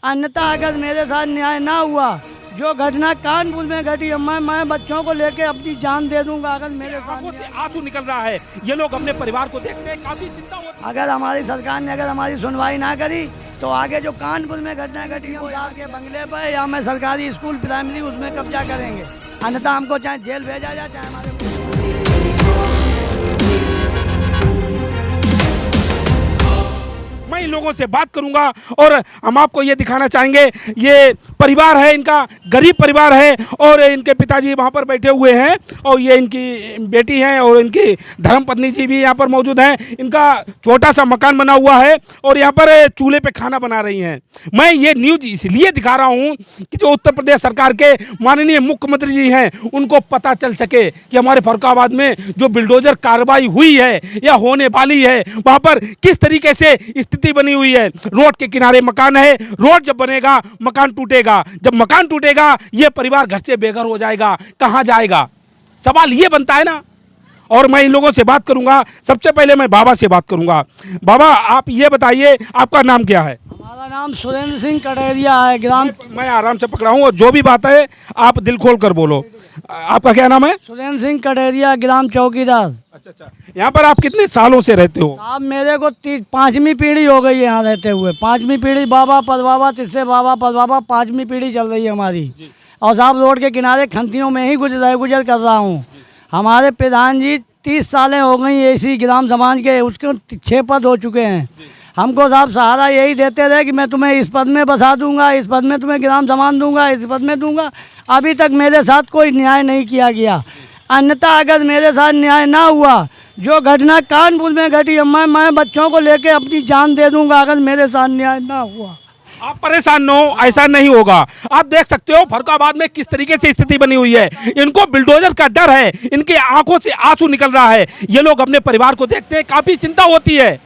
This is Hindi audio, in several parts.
अन्यथा अगर मेरे साथ न्याय ना हुआ, जो घटना कानपुर में घटी है, मैं बच्चों को लेके अपनी जान दे दूंगा। अगर मेरे साथ आंखों से आंसू निकल रहा है, ये लोग अपने परिवार को देखते हैं, काफी चिंता होती है। अगर हमारी सरकार ने अगर हमारी सुनवाई ना करी तो आगे जो कानपुर में घटना घटी है, साहब के बंगले पर या मैं सरकारी स्कूल प्राइमरी उसमें कब्जा करेंगे। अन्यथा हमको चाहे जेल भेजा जाए, चाहे हमारे मैं इन लोगों से बात करूंगा और हम आपको ये दिखाना चाहेंगे। ये परिवार है, इनका गरीब परिवार है और इनके पिताजी वहाँ पर बैठे हुए हैं और ये इनकी बेटी हैं और इनकी धर्मपत्नी जी भी यहाँ पर मौजूद हैं। इनका छोटा सा मकान बना हुआ है और यहाँ पर चूल्हे पे खाना बना रही हैं। मैं ये न्यूज इसलिए दिखा रहा हूँ कि जो उत्तर प्रदेश सरकार के माननीय मुख्यमंत्री जी हैं उनको पता चल सके कि हमारे फर्रुखाबाद में जो बिल्डोजर कार्रवाई हुई है या होने वाली है वहाँ पर किस तरीके से स्थिति बनी हुई है। रोड के किनारे मकान है, रोड जब बनेगा मकान टूटेगा, जब मकान टूटेगा ये परिवार घर से बेघर हो जाएगा, कहां जाएगा? सवाल ये बनता है ना। और मैं इन लोगों से बात करूंगा। सबसे पहले मैं बाबा से बात करूंगा। बाबा आप ये बताइए आपका नाम क्या है? हमारा नाम सुरेंद्र सिंह कटेरिया है। ग्राम मैं आराम से पकड़ा हूँ और जो भी बात है आप दिल खोल कर बोलो। आपका क्या नाम है? सुरेंद्र सिंह कटेरिया, ग्राम चौकीदार। अच्छा, यहाँ पर आप कितने सालों से रहते हो? साहब मेरे को 5वीं पीढ़ी हो गई है यहाँ रहते हुए। 5वीं पीढ़ी, बाबा परबाबा, तिससे बाबा परबाबा, 5वीं पीढ़ी चल रही है हमारी। और साहब रोड के किनारे खंतियों में ही गुजर कर रहा हूँ। हमारे प्रधान जी 30 सालें हो गई इसी ग्राम समाज के, उसके 6 पद हो चुके हैं। हमको साहब सहारा यही देते रहे कि मैं तुम्हें इस पद में बसा दूंगा, इस पद में तुम्हें ग्राम समाज दूंगा, इस पद में दूंगा। अभी तक मेरे साथ कोई न्याय नहीं किया गया। अन्यथा अगर मेरे साथ न्याय ना हुआ, जो घटना कानपुर में घटी है, मैं बच्चों को लेके अपनी जान दे दूंगा। अगर मेरे साथ न्याय ना हुआ, आप परेशान न हो, ऐसा नहीं होगा। आप देख सकते हो फर्रुखाबाद में किस तरीके से स्थिति बनी हुई है। इनको बिल्डोजर का डर है, इनके आंखों से आंसू निकल रहा है। ये लोग अपने परिवार को देखते हैं, काफी चिंता होती है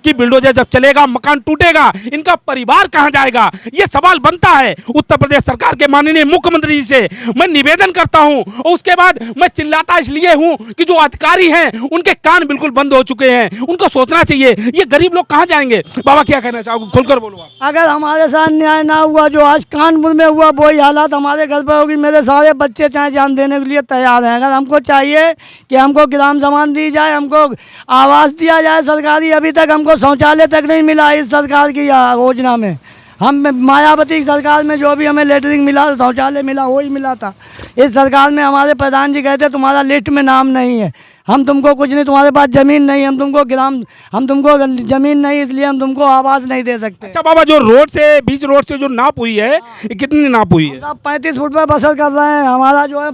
कि बिल्डोजर जब चलेगा मकान टूटेगा, इनका परिवार कहां जाएगा? ये सवाल बनता है। उत्तर प्रदेश सरकार के माननीय मुख्यमंत्री जी से मैं निवेदन करता हूं और उसके बाद मैं चिल्लाता इसलिए हूं कि जो अधिकारी हैं उनके कान बिल्कुल बंद हो चुके हैं। उनको सोचना चाहिए ये गरीब लोग कहां जाएंगे। बाबा क्या कहना चाहोगे? खुलकर बोलो आप। अगर हमारे साथ न्याय ना हुआ, जो आज कानपुर में हुआ वही हालात हमारे घर पर होगी। मेरे सारे बच्चे चाहे जान देने के लिए तैयार हैं। अगर हमको चाहिए कि हमको ग्राम समाज दी जाए, हमको आवास दिया जाए सरकारी, अभी तक हमको शौचालय तक नहीं मिला इस सरकार की योजना में। हम मायावती सरकार में जो भी हमें लेटरिंग मिला, शौचालय मिला, वही मिला था। इस सरकार में हमारे प्रधान जी कहते तुम्हारा लिस्ट में नाम नहीं है, हम तुमको कुछ नहीं, तुम्हारे पास जमीन नहीं, हम तुमको जमीन नहीं, इसलिए हम तुमको आवास नहीं दे सकते। अच्छा बाबा, जो रोड से बीच रोड से जो नाप हुई है कितनी नाप हुई है? 35 फुट पर बसर कर रहे हैं। हमारा जो है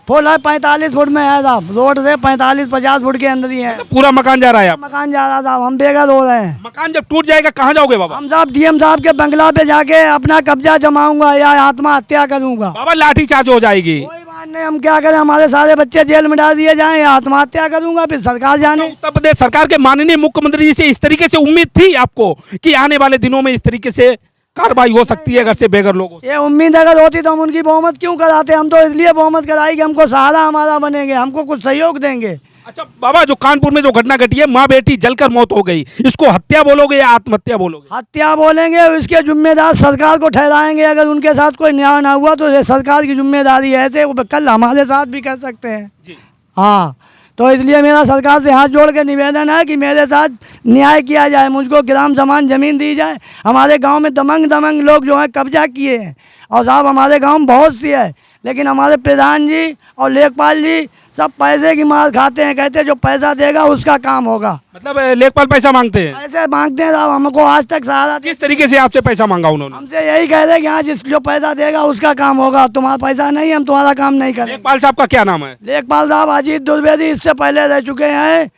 फुल है 45 फुट में है साहब। रोड से 45-50 फुट के अंदर ही है। तो पूरा मकान जा रहा है? मकान जा रहा साहब, हम बेघर हो रहे हैं। मकान जब टूट जाएगा कहाँ जाओगे बाबा? हम साहब डीएम साहब के बंगला पे जाके अपना कब्जा जमाऊंगा या आत्महत्या करूंगा। बाबा लाठीचार्ज हो जाएगी। कोई बात नहीं, हम क्या करें, हमारे सारे बच्चे जेल में डाल दिए जाएं या आत्महत्या करूंगा, फिर सरकार जाने। उत्तर प्रदेश सरकार के माननीय मुख्यमंत्री जी से इस तरीके से उम्मीद थी आपको कि आने वाले दिनों में इस तरीके से कार्रवाई हो सकती है घर से बेघर लोगों से? ये उम्मीद अगर होती तो हम उनकी बहुमत क्यों कराते? हम तो इसलिए बहुमत कराई कि हमको सहारा हमारा बनेंगे, हमको कुछ सहयोग देंगे। अच्छा बाबा, जो कानपुर में जो घटना घटी है, माँ बेटी जलकर मौत हो गई, इसको हत्या बोलोगे या आत्महत्या बोलोगे? हत्या बोलेंगे। इसके जिम्मेदार सरकार को ठहराएंगे। अगर उनके साथ कोई न्याय ना हुआ तो ये सरकार की जिम्मेदारी है। ऐसे कल हमारे साथ भी कर सकते हैं जी। हाँ, तो इसलिए मेरा सरकार से हाथ जोड़ के निवेदन है कि मेरे साथ न्याय किया जाए, मुझको ग्राम समान ज़मीन दी जाए। हमारे गांव में दमंग लोग जो है कब्जा किए हैं और साहब हमारे गांव में बहुत सी है, लेकिन हमारे प्रधान जी और लेखपाल जी सब पैसे की मार खाते हैं। कहते हैं जो पैसा देगा उसका काम होगा। मतलब लेखपाल पैसा मांगते हैं? पैसे मांगते हैं साहब, हमको आज तक सहारा। किस तरीके से आपसे पैसा मांगा उन्होंने? हमसे यही कह रहे हैं कि हाँ जिस जो पैसा देगा उसका काम होगा, तुम्हारा पैसा नहीं, हम तुम्हारा काम नहीं करेंगे। लेखपाल साहब का क्या नाम है? लेखपाल साहब अजीत द्विवेदी, इससे पहले रह चुके हैं।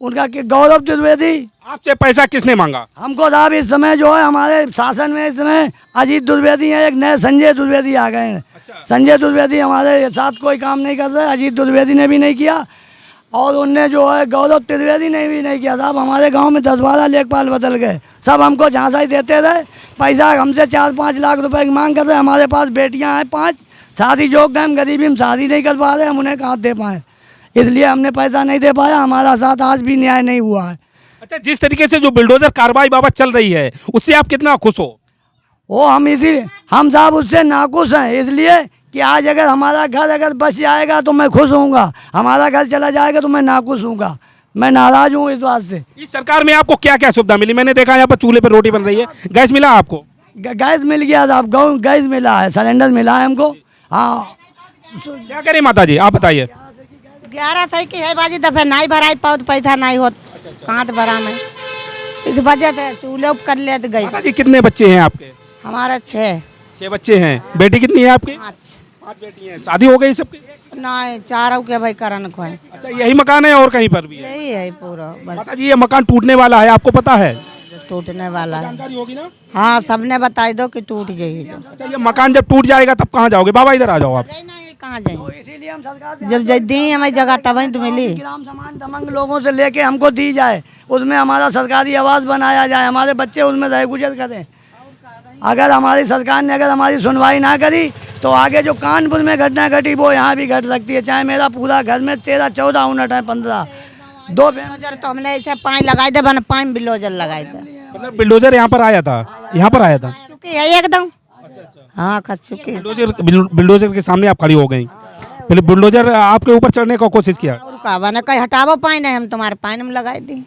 उनका गौरव द्विवेदी। आपसे पैसा किसने मांगा? हमको साहब इस समय जो है हमारे शासन में इस समय अजीत द्विवेदी हैं, एक नए संजय द्विवेदी आ गए हैं। संजय द्विवेदी हमारे साथ कोई काम नहीं कर रहे, अजीत द्विवेदी ने भी नहीं किया और उनने जो है गौरव त्रिवेदी ने भी नहीं किया। साहब हमारे गांव में 10-12 लेखपाल बदल गए, सब हमको झांसा ही देते रहे। पैसा हमसे 4-5 लाख रुपए की मांग कर रहे। हमारे पास बेटियां हैं 5, शादी जोग हैं, हम गरीबी में शादी नहीं कर पा रहे, हम उन्हें कहाँ दे पाएँ, इसलिए हमने पैसा नहीं दे पाया। हमारा साथ आज भी न्याय नहीं हुआ है। अच्छा, जिस तरीके से जो बिल्डोजर कार्रवाई बाबा चल रही है उससे आप कितना खुश हो? वो हम साहब उससे नाखुश हैं, इसलिए कि आज अगर हमारा घर अगर बच जाएगा तो मैं खुश होऊंगा, हमारा घर चला जाएगा तो मैं नाखुश हूँगा, मैं नाराज हूँ इस बात से। इस सरकार में आपको क्या क्या सुविधा मिली? मैंने देखा यहाँ पर चूल्हे पर रोटी बन रही है, गैस मिला आपको? गैस मिल गया साहब, गैस मिला है, सिलेंडर मिला है हमको। हाँ, क्या करें माता जी, आप बताइए। 11 सही की है बाजी, दफे नहीं भराई पाओ पैसा नहीं होत, कहाँ तो भरा में इस वजह से चूल्हे कर ले तो गई। माता जी कितने बच्चे हैं आपके? हमारा 6 बच्चे हैं। बेटी कितनी है आपकी? 5 बेटी हैं। शादी हो गई सबकी? नहीं, 4 के भाई करन को है। अच्छा, यही मकान है और कहीं पर भी है? यही है पूरा बस। माता जी ये मकान टूटने वाला है, आपको पता है? टूटने वाला है। जानकारी होगी ना? हाँ, सबने बताई दो कि टूट जाएगी जो। अच्छा, ये मकान जब टूट जाएगा तब कहाँ जाओगे? बाबा इधर आ जाओ आप। कहाँ जाएंगे? इसीलिए हम सरकार से जब दी हमें जगह तब ही तो मिली। ग्राम समान तमंग लोगों से लेके हमको दी जाए, उसमें हमारा सरकारी आवास बनाया जाए, हमारे बच्चे उसमें रह गुजर करें। अगर हमारी सरकार ने अगर हमारी सुनवाई ना करी तो आगे जो कानपुर में घटना घटी वो यहाँ भी घट सकती है। चाहे मेरा पूरा घर में 13-14 यूनिट है, 15 2 बिलोजर तो हमने ऐसे पानी लगाए थे, बन पानी बिलोजर लगाए थे। मतलब बिल्डोजर यहाँ पर आया था? यहाँ पर आया था? चुकी है एकदम। हाँ, खस चुकी है। बिल्डोजर के सामने आप खड़ी हो गई। पहले बुलडोजर आपके ऊपर चढ़ने का कोशिश किया? और का बना कहीं हटावो पानी नहीं, हम तुम्हारे पानी में लगाए दी।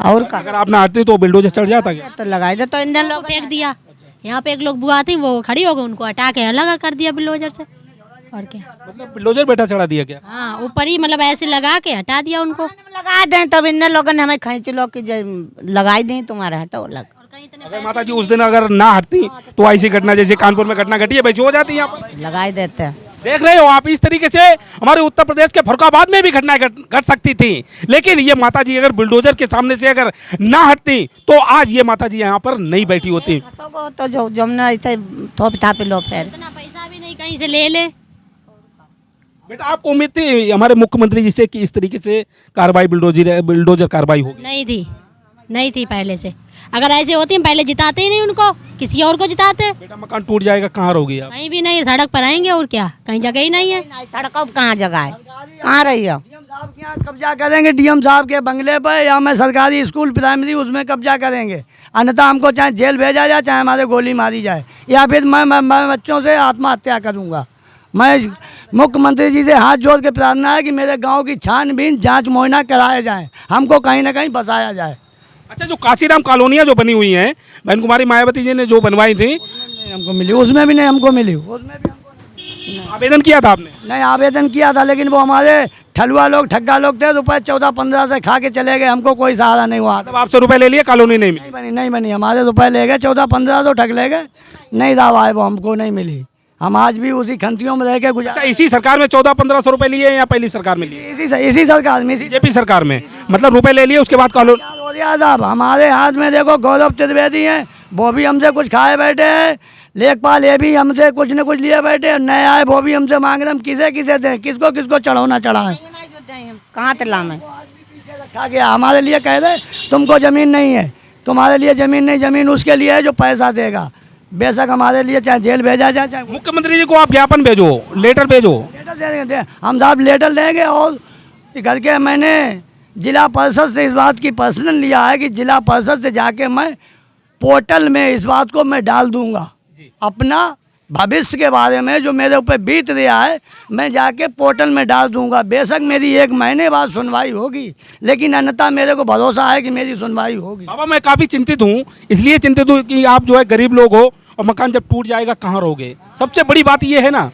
और का अगर आप ना हटती तो बिल्डोजर चढ़ जाता क्या? तो लगाए दे तो इंडियन लोग फेंक दिया। यहाँ पे एक लोग बुआ थी, वो खड़ी हो गई, उनको हटा के अलग कर दिया बिल्डोजर से। और क्या, मतलब बिल्डोजर बेटा चढ़ा दिया क्या? हाँ, ऊपर ही मतलब ऐसे लगा के हटा दिया उनको। लगा दें तब इन लोगों ने हमें खींच लो कि लगाई दें तुम्हारे हटो अलग। अगर माता जी उस दिन अगर ना हटती तो ऐसी घटना जैसे कानपुर में घटना घटी है वैसी हो जाती यहाँ पर? लगाई देते हैं। देख रहे हो आप, इस तरीके से हमारे उत्तर प्रदेश के फरुखाबाद में भी घटनाएं घट सकती थी, लेकिन ये माता जी अगर बुलडोजर के सामने से अगर ना हटती तो आज ये माता जी यहाँ पर नहीं बैठी होती। तो जो जमना ऐसे थोप थापे लो फिर इतना पैसा भी नहीं कहीं से ले ले। बेटा आपको उम्मीद थी हमारे मुख्यमंत्री जी से कि इस तरीके से कार्रवाई बिल्डोजर कार्रवाई होगी? नहीं थी पहले से। अगर ऐसे होती हम पहले जिताते ही नहीं उनको, किसी और को जिताते। बेटा मकान टूट जाएगा, कहाँ रहोगी आप? कहीं भी नहीं, सड़क पर आएंगे और क्या, कहीं जगह ही नहीं है। सड़क अब कहाँ जगह है, कहाँ रही हो? डीएम साहब के यहाँ कब्जा करेंगे, डीएम साहब के बंगले पर, या मैं सरकारी स्कूल प्राइमरी उसमें कब्जा करेंगे। अन्यथा हमको चाहे जेल भेजा जाए, चाहे हमारे गोली मारी जाए, या फिर मैं बच्चों से आत्महत्या करूँगा। मैं मुख्यमंत्री जी से हाथ जोड़ के प्रार्थना है कि मेरे गाँव की छानबीन जाँच मुआयना कराया जाए, हमको कहीं ना कहीं बसाया जाए। अच्छा, जो काशीराम कॉलोनियाँ जो बनी हुई हैं बहन कुमारी मायावती जी ने जो बनवाई थी, हमको मिली, उसमें भी नहीं हमको मिली, उसमें भी हमको आवेदन किया था आपने? नहीं आवेदन किया था, लेकिन वो हमारे ठलुआ लोग ठग्गा लोग थे, रुपये 14-15 से खा के चले गए, हमको कोई सहारा नहीं हुआ। मतलब आपसे रुपए ले लिए, कॉलोनी नहीं मिली? नहीं बनी, हमारे रुपए ले गए, 14-15 तो ठग ले गए, नहीं दावा है वो, हमको नहीं मिली। हम आज भी उसी खंतियों में रह के अच्छा, इसी सरकार में 1400-1500 रुपए लिए या पहली सरकार में लिए? इसी सरकार में, बीजेपी सरकार में, मतलब रुपए ले लिए उसके बाद कॉलोनी। साहब हमारे हाथ में देखो गौरव त्रिवेदी हैं, वो भी हमसे कुछ खाए बैठे हैं, लेखपाल ये भी हमसे कुछ न कुछ लिए बैठे, नए आए वो भी हमसे मांग रहे, हम किसे दें, किसको चढ़ाना चढ़ाएं, कहाँ तला में रखा गया। हमारे लिए कह दे तुमको ज़मीन नहीं है, तुम्हारे लिए ज़मीन नहीं, ज़मीन उसके लिए है जो पैसा देगा। बेशक हमारे लिए चाहे जेल भेजा जाए, चाहे मुख्यमंत्री जी को आप ज्ञापन भेजो, लेटर भेजो। लेटर दे हम साहब लेटर लेंगे। और करके मैंने जिला परिषद से इस बात की पर्सनल लिया है कि जिला परिषद से जाके मैं पोर्टल में इस बात को मैं डाल दूंगा, अपना भविष्य के बारे में जो मेरे ऊपर बीत रहा है मैं जाके पोर्टल में डाल दूंगा। बेशक मेरी 1 महीने बाद सुनवाई होगी, लेकिन अन्यथा मेरे को भरोसा है कि मेरी सुनवाई होगी। बाबा मैं काफ़ी चिंतित हूँ, इसलिए चिंतित हूँ कि आप जो है गरीब लोग हो और मकान जब टूट जाएगा कहाँ रहोगे। सबसे बड़ी बात ये है ना,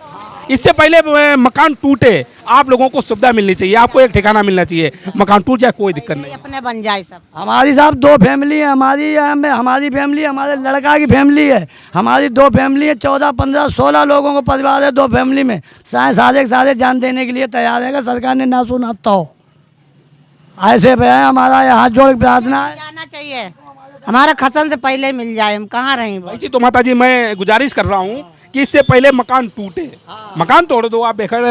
इससे पहले मकान टूटे आप लोगों को सुविधा मिलनी चाहिए, आपको एक ठिकाना मिलना चाहिए। मकान टूट जाए कोई दिक्कत नहीं, अपने बन जाए सब। हमारी साहब 2 फैमिली है, हमारी फैमिली, हमारे लड़का की फैमिली है, हमारी 2 फैमिली है, 14-15-16 लोगों को परिवार है 2 फैमिली में। सारे जान देने के लिए तैयार है, सरकार ने ना सुना तो ऐसे पे है। हमारा हाथ जोड़ के प्रार्थना है, जाना चाहिए, हमारा खसन से पहले मिल जाए, हम कहाँ रहें। जी तो माता जी मैं गुजारिश कर रहा हूँ कि इससे पहले मकान टूटे, मकान तोड़ दो आप बेखड़,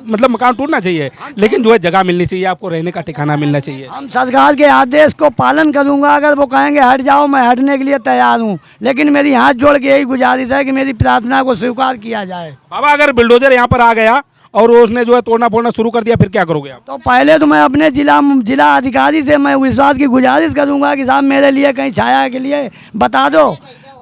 मतलब मकान टूटना चाहिए, लेकिन जो है जगह मिलनी चाहिए, आपको रहने का ठिकाना मिलना चाहिए। हम सरकार के आदेश को पालन करूंगा, अगर वो कहेंगे हट जाओ मैं हटने के लिए तैयार हूं, लेकिन मेरी हाथ जोड़ के यही गुजारिश है कि मेरी प्रार्थना को स्वीकार किया जाए। बाबा अगर बिल्डोजर यहाँ पर आ गया और उसने जो है तोड़ना फोड़ना शुरू कर दिया फिर क्या करोगे आप? तो पहले तो मैं अपने जिला अधिकारी से मैं विश्वास की गुजारिश करूंगा कि साहब मेरे लिए कहीं छाया के लिए बता दो,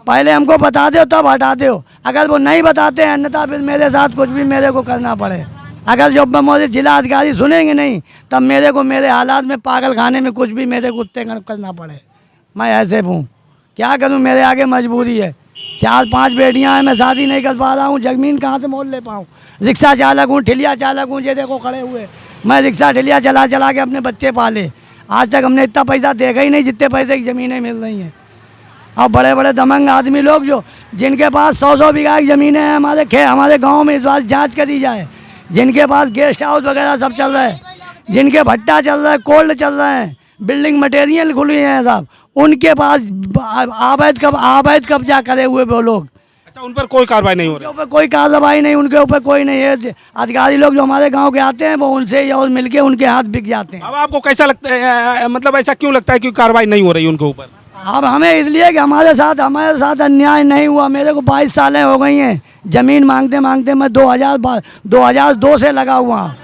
पहले हमको बता दो तब हटा दो, अगर वो नहीं बताते हैं अन्यथा फिर मेरे साथ कुछ भी मेरे को करना पड़े। अगर जो मोदी जिला अधिकारी सुनेंगे नहीं तब मेरे को मेरे हालात में पागल खाने में कुछ भी मेरे को उत्ते करना पड़े। मैं ऐसे हूँ, क्या करूँ, मेरे आगे मजबूरी है। 4-5 बेटियाँ हैं, मैं शादी नहीं कर पा रहा हूँ, ज़मीन कहाँ से मोल ले पाऊँ। रिक्शा चालक हूँ, ठेलिया चालक हूँ, ये देखो खड़े हुए, मैं रिक्शा ठेलिया चला चला के अपने बच्चे पाले। आज तक हमने इतना पैसा देखा ही नहीं जितने पैसे की ज़मीनें मिल रही हैं। और बड़े बड़े दमंग आदमी लोग जो जिनके पास 100-100 बीघा की ज़मीनें हैं, हमारे गांव में इस बात जांच करी जाए, जिनके पास गेस्ट हाउस वगैरह सब चल रहा है, जिनके भट्टा चल रहा है, कोल्ड चल रहे हैं, बिल्डिंग मटेरियल खुली हैं साहब, उनके पास अवैध कब्जा करे हुए वो लोग। अच्छा, उन पर कोई कार्रवाई नहीं हो रही? उनके ऊपर कोई कार्रवाई नहीं, उनके ऊपर कोई नहीं है। अधिकारी लोग जो हमारे गांव के आते हैं वो उनसे और मिलके उनके हाथ बिक जाते हैं। अब आपको कैसा लगता है, मतलब ऐसा क्यों लगता है कि कार्रवाई नहीं हो रही उनके ऊपर? अब हमें इसलिए कि हमारे साथ अन्याय नहीं हुआ। मेरे को 22 सालें हो गई हैं ज़मीन मांगते मांगते। मैं 2002 से लगा हुआ हूँ,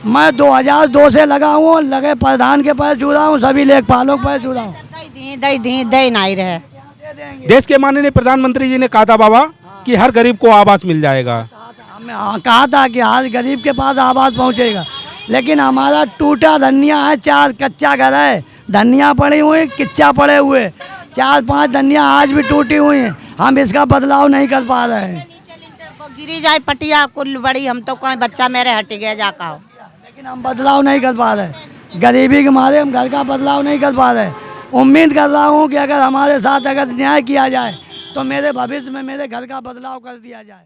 मैं 2002 से लगा हूँ, लगे प्रधान के पैर छू रहा हूँ, सभी लेखपालों के पैर छू रहा हूँ। दे नहीं रहे। देश के माननीय प्रधानमंत्री जी ने कहा था बाबा कि हर गरीब को आवास मिल जाएगा। हमें कहा था कि हर गरीब के पास आवास पहुँचेगा, लेकिन हमारा टूटा धनिया है, 4 कच्चा घर है, धनिया पड़ी हुई, किच्चा पड़े हुए, 4-5 धनिया आज भी टूटी हुई हैं। हम इसका बदलाव नहीं कर पा रहे हैं। गिरी जाए पटिया कुल बड़ी, हम तो कहीं बच्चा मेरे हट गया जाका हो, लेकिन हम बदलाव नहीं कर पा रहे। गरीबी के मारे हम घर का बदलाव नहीं कर पा रहे। उम्मीद कर रहा हूँ कि अगर हमारे साथ अगर न्याय किया जाए तो मेरे भविष्य में मेरे घर का बदलाव कर दिया जाए।